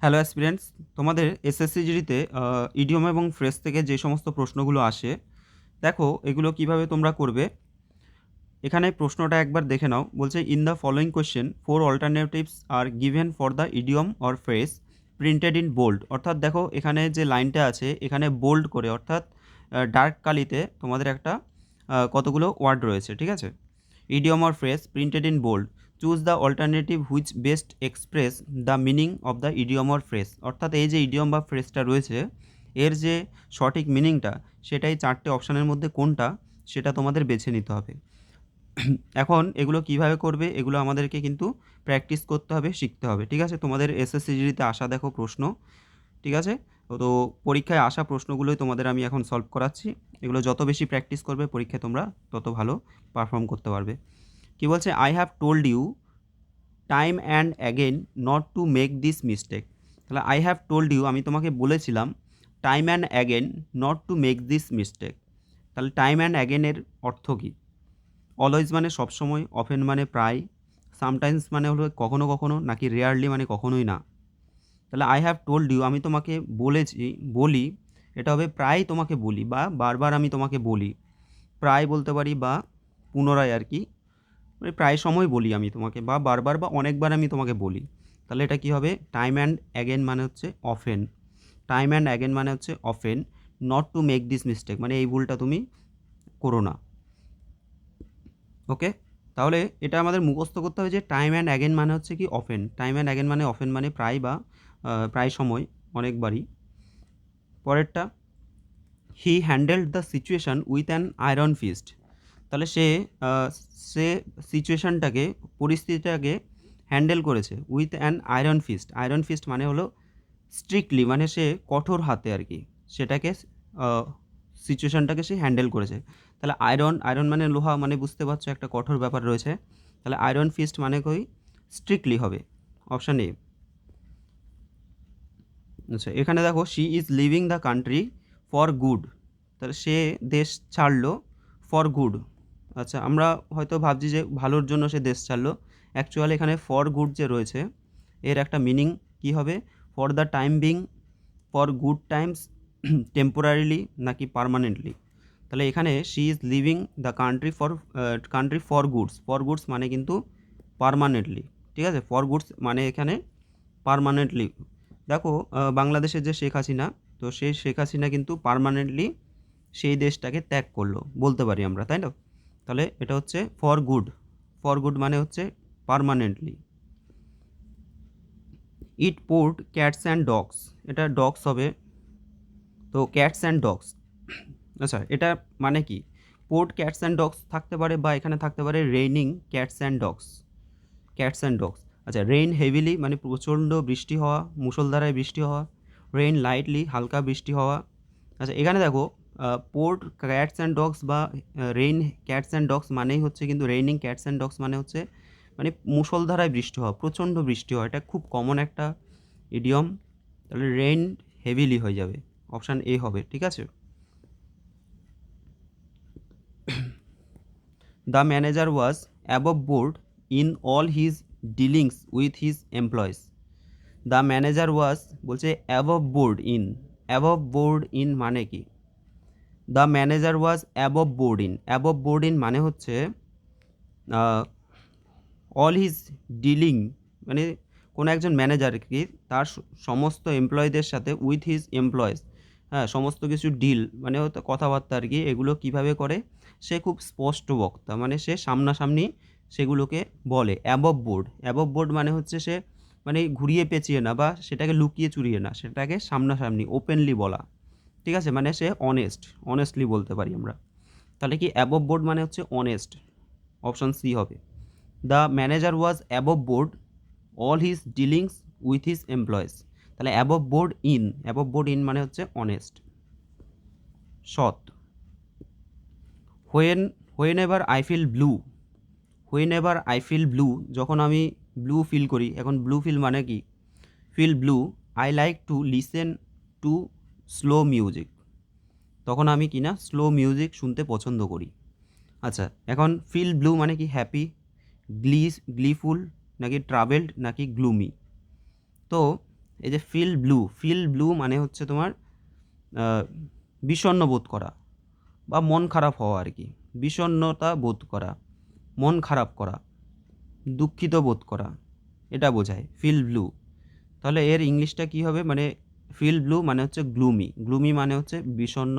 Hello aspirants, তোমাদের SSC জিডিতে idiom এবং phrase থেকে যে সমস্ত প্রশ্নগুলো আসে, দেখো এগুলো কিভাবে তোমরা করবে। এখানে প্রশ্নটা একবার দেখে নাও। বলছে in the following question 4 alternatives are given for the idiom or phrase printed in bold. অর্থাৎ দেখো এখানে যে লাইনটা আছে এখানে বোল্ড করে, অর্থাৎ ডার্ক কালিতে তোমাদের একটা কতগুলো ওয়ার্ড রয়েছে, ঠিক আছে। Idiom or phrase printed in bold, choose the alternative which best express the meaning of the idiom or phrase. অর্থাৎ এই যে ইডিয়ম বা ফ্রেজটা রয়েছে এর যে সঠিক মিনিংটা সেটাই চারটে অপশানের মধ্যে কোনটা সেটা তোমাদের বেছে নিতে হবে। এখন এগুলো কিভাবে করবে, এগুলো আমাদেরকে কিন্তু প্র্যাকটিস করতে হবে, শিখতে হবে, ঠিক আছে। তোমাদের এসএসসি জিডিতে আসা দেখো প্রশ্ন, ঠিক আছে। তো পরীক্ষায় আসা প্রশ্নগুলোই তোমাদের আমি এখন সলভ করাচ্ছি। এগুলো যত বেশি প্র্যাকটিস করবে পরীক্ষায় তোমরা তত ভালো পারফর্ম করতে পারবে। কি বলছে, I have told you time and again not to make this mistake. তাহলে আই হ্যাভ টোল্ড ইউ, আমি তোমাকে বলেছিলাম, time and again not to make this mistake. তাহলে টাইম অ্যান্ড অ্যাগেনের অর্থ কী? অলওয়েজ মানে সবসময়, অফেন মানে প্রায়, সামটাইমস মানে হলো কখনো কখনো, নাকি রেয়ারলি মানে কখনোই না। তাহলে আই হ্যাভ টোল্ড ইউ আমি তোমাকে বলেছি, বলি, এটা হবে প্রায় তোমাকে বলি বা বারবার আমি তোমাকে বলি। প্রায় বলতে পারি বা পুনরায় আর কি, মানে প্রায় সময় বলি আমি তোমাকে, বা বারবার বা অনেকবার আমি তোমাকে বলি। তাহলে এটা কি হবে? টাইম অ্যান্ড অ্যাগেন মানে হচ্ছে অফেন। টাইম অ্যান্ড অ্যাগেন মানে হচ্ছে often. Not to make this mistake মানে এই ভুলটা তুমি করো না। ওকে, তাহলে এটা আমাদের মুখস্থ করতে হবে যে টাইম অ্যান্ড অ্যাগেন মানে হচ্ছে কি অফেন। টাইম অ্যান্ড অ্যাগেন মানে অফেন মানে প্রায় বা প্রায় সময়, অনেকবারই। পরেরটা, he handled the situation with an iron fist. তাহলে আহ, সে সিচুয়েশানটাকে, পরিস্থিতিটাকে হ্যান্ডেল করেছে with an iron fist. Iron fist মানে হলো স্ট্রিক্টলি, মানে সে কঠোর হাতে আর কি সেটাকে, সিচুয়েশানটাকে সে হ্যান্ডেল করেছে। তাহলে আয়রন, আয়রন মানে লোহা, মানে বুঝতে পারছো একটা কঠোর ব্যাপার রয়েছে। তাহলে আয়রন ফিস্ট মানে কই স্ট্রিক্টলি হবে, অপশান এ। আচ্ছা, এখানে দেখো she is living the country for good. তাহলে সে দেশ ছাড়লো ফর গুড। আচ্ছা, আমরা হয়তো ভাবছি যে ভালোর জন্য সে দেশ ছাড়লো, অ্যাকচুয়ালি এখানে ফর গুড যে রয়েছে এর একটা মিনিং কি হবে? For the time being, for good Times, temporarily, নাকি পারমানেন্টলি। তাহলে এখানে she is living the country for goods. For goods মানে কিন্তু পারমানেন্টলি, ঠিক আছে। ফর গুডস মানে এখানে পারমানেন্টলি। দেখো বাংলাদেশের যে শেখ হাসিনা, তো সেই শেখ হাসিনা কিন্তু পারমানেন্টলি সেই দেশটাকে ত্যাগ করলো বলতে পারি আমরা, তাই না? তাহলে এটা হচ্ছে ফর গুড। ফর গুড মানে হচ্ছে permanently. It poured cats and dogs, এটা ডগস হবে, তো ক্যাটস অ্যান্ড ডগস। আচ্ছা, এটা মানে কি? পোর্ট ক্যাটস অ্যান্ড ডগস থাকতে পারে, বা এখানে থাকতে পারে raining cats and dogs. Cats and dogs. আচ্ছা, রেইন হেভিলি মানে প্রচণ্ড বৃষ্টি হওয়া, মুষলধারায় বৃষ্টি হওয়া। রেইন লাইটলি হালকা বৃষ্টি হওয়া। আচ্ছা, এখানে দেখো পোর্ট ক্যাটস অ্যান্ড ডগস বা রেইন ক্যাটস অ্যান্ড ডগস মানেই হচ্ছে কিন্তু রেইনিং ক্যাটস অ্যান্ড ডগস মানে হচ্ছে মানে মুষলধারায় বৃষ্টি হওয়া, প্রচণ্ড বৃষ্টি হওয়া। এটা খুব কমন একটা ইডিয়ম। তাহলে রেইন হেভিলি হয়ে যাবে, অপশান এ হবে, ঠিক আছে। The manager was above board in all his dealings with his employees. The manager was বলছে above board in. Above board in মানে কি? The manager was above board in. Above board in মানে হচ্ছে all his dealing, মানে কোনো একজন manager কি তার সমস্ত এমপ্লয়ীদের সাথে উইথ হিজ এমপ্লয়েজ, হ্যাঁ, সমস্ত কিছু ডিল মানে হয়তো কথাবার্তা আর কি, এগুলো কিভাবে করে? সে খুব স্পষ্ট বক্তা, মানে সে সামনাসামনি সেগুলোকে বলে। অ্যাবভ বোর্ড, অ্যাবভ বোর্ড মানে হচ্ছে সে মানে ঘুরিয়ে পেঁচিয়ে না, বা সেটাকে লুকিয়ে চুরিয়ে না, সেটাকে সামনাসামনি ওপেনলি বলা, ঠিক আছে। মানে সে অনেস্ট, অনেস্টলি বলতে পারি আমরা। তাহলে কি অ্যাবভ বোর্ড মানে হচ্ছে অনেস্ট, অপশান সি হবে। The manager was above board all his dealings with his employees. তাহলে above board in, above board in মানে হচ্ছে অনেস্ট, সৎ। When whenever I feel blue. Whenever I feel blue, যখন আমি blue feel করি। এখন blue feel মানে কি? Feel blue, I like to listen to slow music. তখন আমি কি না স্লো মিউজিক শুনতে পছন্দ করি। আচ্ছা, এখন ফিল ব্লু মানে কি? হ্যাপি, গ্লিফুল, নাকি ট্রাভেলড, নাকি গ্লুমি। তো এই যে ফিল ব্লু মানে হচ্ছে তোমার বিষণ্ণ বোধ করা বা মন খারাপ হওয়া আর কি। বিষণ্ণতা বোধ করা, মন খারাপ করা, দুঃখিত বোধ করা, এটা বোঝায় ফিল ব্লু। তাহলে এর ইংলিশটা কী হবে, মানে ফিল ব্লু মানে হচ্ছে গ্লুমি মানে হচ্ছে বিষণ্ণ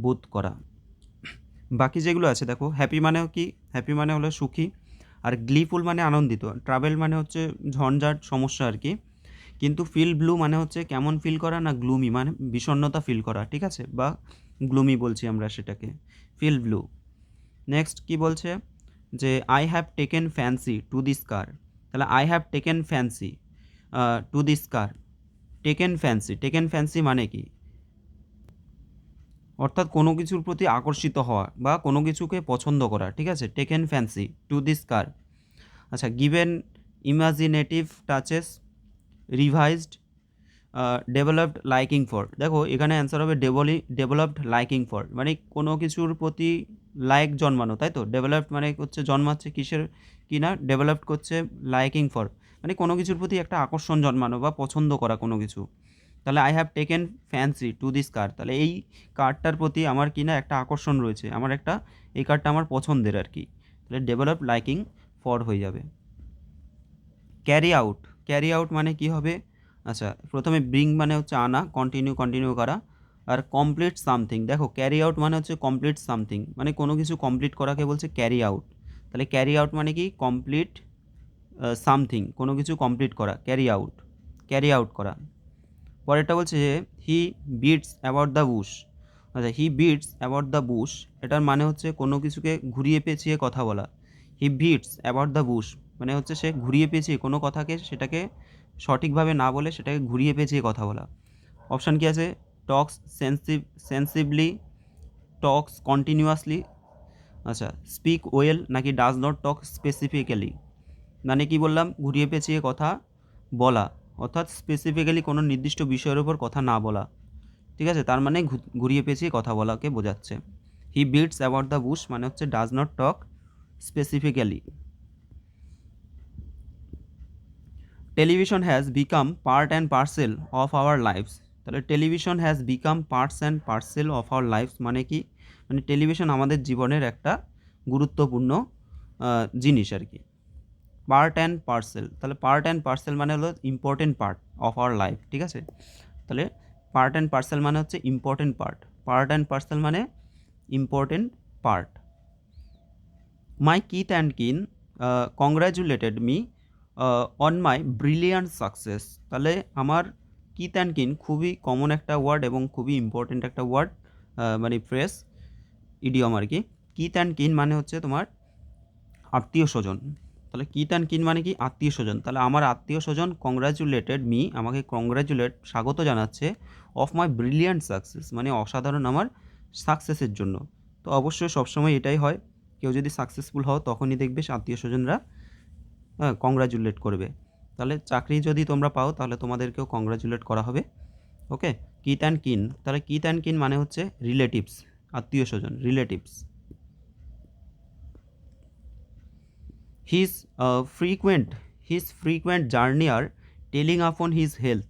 বোধ করা। বাকি যেগুলো আছে দেখো, হ্যাপি মানেও কি, হ্যাপি মানে হলো সুখী, আর গ্লিফুল মানে আনন্দিত, ট্রাভেল মানে হচ্ছে ঝঞ্ঝাট সমস্যা আর কি। কিন্তু ফিল ব্লু মানে হচ্ছে কেমন ফিল করা না, গ্লুমি মানে বিষণ্ণতা ফিল করা, ঠিক আছে, বা গ্লুমি বলছি আমরা সেটাকে, ফিল ব্লু। নেক্সট কি বলছে যে I have taken fancy to this car. তাহলে I have taken fancy to this car. Taken fancy মানে কি, অর্থাৎ কোনো কিছুর প্রতি আকর্ষিত হওয়া বা কোনো কিছুকে পছন্দ করা, ঠিক আছে, taken fancy to this car. আচ্ছা, given imaginative touches, revised, developed liking for. দেখো এখানে অ্যান্সার হবে ডেভেলপড লাইকিং ফর, মানে কোনো কিছুর প্রতি লাইক জন্মানো, তাই তো। ডেভেলপড মানে হচ্ছে জন্মাচ্ছে কিসের কি না, ডেভেলপড করছে লাইকিং ফর, মানে কোনো কিছুর প্রতি একটা আকর্ষণ জন্মানো বা পছন্দ করা কোনো কিছু। তাহলে I have taken fancy to this car, তাহলে এই কারটার প্রতি আমার কি না একটা আকর্ষণ রয়েছে, আমার একটা, এই কারটা আমার পছন্দের আর কি। তাহলে ডেভেলপ লাইকিং ফর হয়ে যাবে। ক্যারি আউট মানে কি হবে, আচ্ছা প্রথমে ব্রিং মানে হচ্ছে আনা, কন্টিনিউ করা, আর কমপ্লিট সামথিং। দেখো ক্যারি আউট মানে হচ্ছে কমপ্লিট সামথিং, মানে কোনো কিছু কমপ্লিট করাকে বলছে ক্যারি আউট। তাহলে ক্যারি আউট মানে কি, কমপ্লিট সামথিং, কোনো কিছু কমপ্লিট করা, ক্যারি আউট করা। পরেরটা বলছে যে হি বিটস অ্যাবাউট দ্য বুশ। আচ্ছা, হি বিটস অ্যাবাউট দ্য বুশ, এটার মানে হচ্ছে কোনো কিছুকে ঘুরিয়ে পেঁচিয়ে কথা বলা। হি বিটস অ্যাবাউট দ্য বুশ মানে হচ্ছে সে ঘুরিয়ে পেঁচিয়ে কোনো কথাকে, সেটাকে সঠিকভাবে না বলে সেটাকে ঘুরিয়ে পেঁচিয়ে কথা বলা। অপশান কি আছে, টক্স সেন্সিভলি, টক্স কন্টিনিউয়াসলি, আচ্ছা স্পিক ওয়েল, নাকি ডাজ নট টক স্পেসিফিক্যালি। মানে কি বললাম, ঘুরিয়ে পেঁচিয়ে কথা বলা, অর্থাৎ স্পেসিফিক্যালি কোনো নির্দিষ্ট বিষয়ের উপর কথা না বলা, ঠিক আছে, তার মানে ঘুরিয়ে পেঁচিয়ে কথা বলাকে বোঝাচ্ছে। He beats about the bush মানে হচ্ছে does not talk specifically. Television has become part and parcel of our lifes. তাহলে television has become parts and parcel of our lifes মানে কি, মানে টেলিভিশন আমাদের জীবনের একটা গুরুত্বপূর্ণ জিনিস আর কি। পার্ট অ্যান্ড পার্সেল, তাহলে পার্ট অ্যান্ড পার্সেল মানে হলো important part of our life, ঠিক আছে। তাহলে পার্ট অ্যান্ড পার্সেল মানে হচ্ছে important part, part and parcel মানে important part. My kith and kin congratulated me on my brilliant success. তাহলে আমার কিথ অ্যান্ড কিন খুবই কমন একটা ওয়ার্ড এবং খুবই ইম্পর্টেন্ট একটা ওয়ার্ড, মানে ফ্রেস, ইডিয়ম আর কি। কিথ অ্যান্ড কিন মানে হচ্ছে তোমার আত্মীয় স্বজন। তাহলে কিথ অ্যান্ড কিন মানে কি, আত্মীয় স্বজন। তাহলে আমার আত্মীয় স্বজন কংগ্র্যাচুলেটেড মি, আমাকে স্বাগত জানাচ্ছে, অফ মাই ব্রিলিয়ান্ট সাকসেস মানে অসাধারণ আমার সাকসেসের জন্য। তো অবশ্যই সবসময় এটাই হয়, কেউ যদি সাকসেসফুল হও তখনই দেখবে আত্মীয় স্বজনরা কংগ্র্যাচুলেট করবে। তাহলে চাকরি যদি তোমরা পাও তাহলে তোমাদেরকেও কংগ্র্যাচুলেট করা হবে। ওকে, কিথ অ্যান্ড কিন, তাহলে কিথ অ্যান্ড কিন মানে হচ্ছে রিলেটিভস, আত্মীয় স্বজন, relatives. His frequent journey are telling upon his health.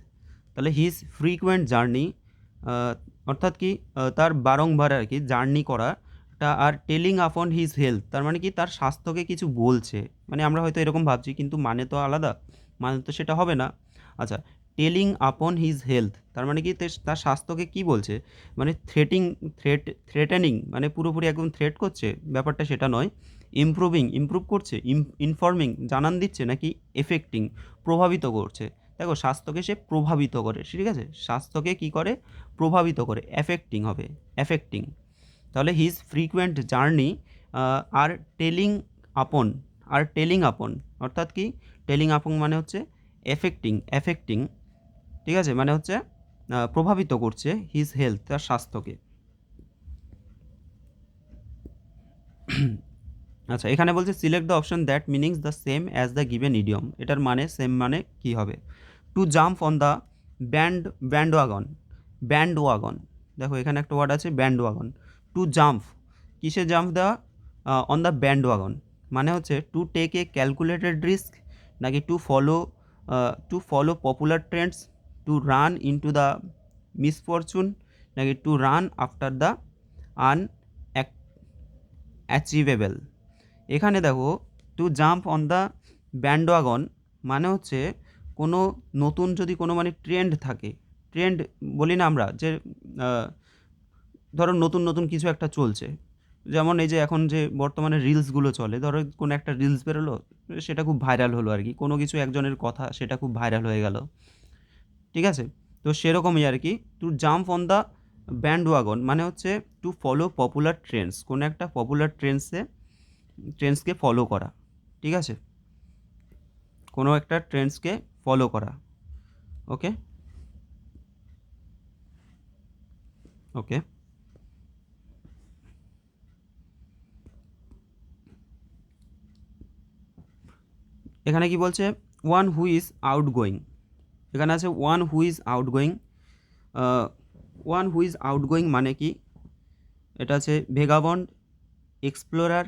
তাহলে his frequent journey অর্থাৎ কি, তার বারংবার আর কি জার্নি করাটা, are telling upon his health তার মানে কি, তার স্বাস্থ্যকে কিছু বলছে। মানে আমরা হয়তো এরকম ভাবছি, কিন্তু মানে তো আলাদা, মানে তো সেটা হবে না। আচ্ছা, টেলিং আপন হিজ হেলথ তার মানে কি, তার স্বাস্থ্যকে কি বলছে, মানে থ্রেটেনিং মানে পুরোপুরি একদম থ্রেট করছে, ব্যাপারটা সেটা নয়। ইমপ্রুভ করছে, ইনফর্মিং জানান দিচ্ছে, নাকি এফেক্টিং প্রভাবিত করছে। দেখো স্বাস্থ্যকে সে প্রভাবিত করে, ঠিক আছে, স্বাস্থ্যকে কি করে, প্রভাবিত করে, এফেক্টিং হবে, এফেক্টিং। তাহলে হিজ ফ্রিকুয়েন্ট জার্নি আর আপন টেলিং আপন অর্থাৎ কি, টেলিং আপন মানে হচ্ছে এফেক্টিং, ঠিক আছে, মানে হচ্ছে প্রভাবিত করছে হিজ হেলথ তার স্বাস্থ্যকে। আচ্ছা, এখানে বলছে select the option that meanings the same as the given idiom. এটার মানে সেম মানে কি হবে, to jump on the bandwagon. দেখো এখানে একটা ওয়ার্ড আছে ব্যান্ড ওয়াগন। টু জাম্প, কিসে জাম্প দেওয়া, অন দ্য ব্যান্ড ওয়াগন মানে হচ্ছে to take a calculated risk, নাকি to follow popular trends, to run into the misfortune নাকি to run after the achievable. এখানে দেখো টু জাম্প অন দ্য ব্যান্ডওয়াগন মানে হচ্ছে কোনো নতুন যদি কোনো মানে ট্রেন্ড থাকে, ট্রেন্ড বলি না আমরা যে ধরো নতুন নতুন কিছু একটা চলছে, যেমন এই যে এখন যে বর্তমানে রিলসগুলো চলে, ধরো কোনো একটা রিলস বেরোলো, সেটা খুব ভাইরাল হলো আর কি, কোনো কিছু একজনের কথা সেটা খুব ভাইরাল হয়ে গেল, ঠিক আছে? তো সেরকমই আর কি, টু জাম্প অন দ্য ব্যান্ডওয়াগন মানে হচ্ছে টু ফলো পপুলার ট্রেন্ডস, কোনো একটা পপুলার ট্রেন্ডসকে ফলো করা, ঠিক আছে? কোনো একটা ট্রেন্ডসকে ফলো করা। ওকে ওকে এখানে কি বলছে, one who is out going, এখানে আছে one who is out going. One who is out going মানে কি, এটা আছে ভেগাবন্ড, এক্সপ্লোরার,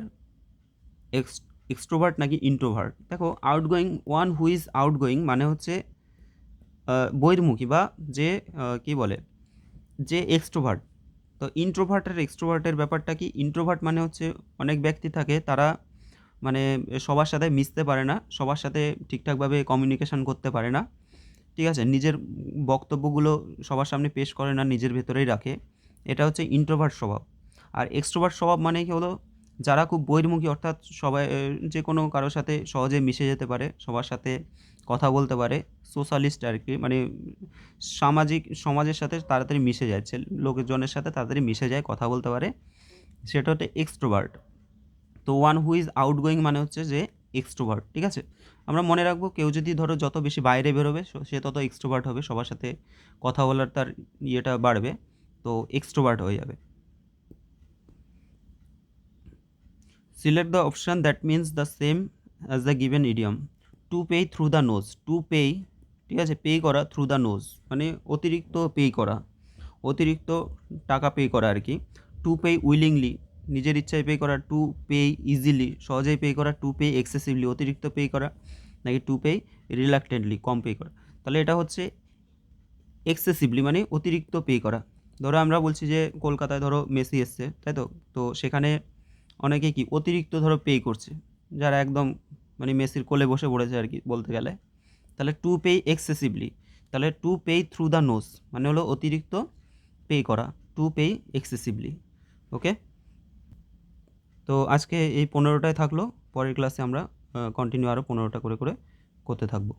এক্সট্রোভার্ট নাকি ইন্ট্রোভার্ট। দেখো outgoing, one who is outgoing মানে হচ্ছে বহির্মুখী বা যে কি বলে, যে এক্সট্রোভার্ট। তো এক্সট্রোভার্টের ব্যাপারটা কি, ইন্ট্রোভার্ট মানে হচ্ছে অনেক ব্যক্তি থাকে তারা মানে সবার সাথে মিশতে পারে না, সবার সাথে ঠিকঠাকভাবে কমিউনিকেশন করতে পারে না, ঠিক আছে? নিজের বক্তব্যগুলো সবার সামনে পেশ করে না, নিজের ভেতরেই রাখে, এটা হচ্ছে ইন্ট্রোভার্ট স্বভাব। আর এক্সট্রোভার্ট স্বভাব মানে কি হলো, যারা খুব বহির্মুখী, অর্থাৎ সবাই যে কোনো কারোর সাথে সহজে মিশে যেতে পারে, সবার সাথে কথা বলতে পারে, সোশ্যালিস্ট আর কি, মানে সমাজের সাথে তাড়াতাড়ি মিশে যায়, লোকজনের সাথে তাড়াতাড়ি মিশে যায়, কথা বলতে পারে, সেটা হচ্ছে এক্সট্রোভার্ট। তো ওয়ান হু ইজ আউটগোয়িং মানে হচ্ছে যে এক্সট্রোভার্ট, ঠিক আছে? আমরা মনে রাখবো, কেউ যদি ধরো যত বেশি বাইরে বেরোবে সে তত এক্সট্রোভার্ট হবে, সবার সাথে কথা বলার তার ইয়েটা বাড়বে, তো এক্সট্রোভার্ট হয়ে যাবে। Select the option that means the same as the given idiom. To pay through the nose, to pay, ঠিক আছে, পে করা, থ্রু দ্য নোজ মানে অতিরিক্ত পে করা, অতিরিক্ত টাকা পে করা আর কি। টু পে উইলিংলি, নিজের ইচ্ছায় পে করা। টু পে ইজিলি, সহজেই পে করা। টু পে এক্সেসিভলি, অতিরিক্ত পে করা, নাকি টু পে রিলাক্টেন্টলি, কম পে করা। তাহলে এটা হচ্ছে এক্সেসিভলি মানে অতিরিক্ত পে করা। ধরো আমরা বলছি যে কলকাতায় ধরো মেসি এসছে, তাই তো, তো সেখানে অনেকে কি অতিরিক্ত ধরো পে করছে, যারা একদম মানে মেসির কোলে বসে পড়েছে আর কি বলতে গেলে। তাহলে টু পে এক্সেসিভলি, তাহলে to pay through the nose মানে হলো অতিরিক্ত পে করা, টু পে এক্সেসিভলি। ওকে, তো আজকে এই 15টায় থাকলো, পরের ক্লাসে আমরা কন্টিনিউ আরও 15টা করে করে করতে থাকবো।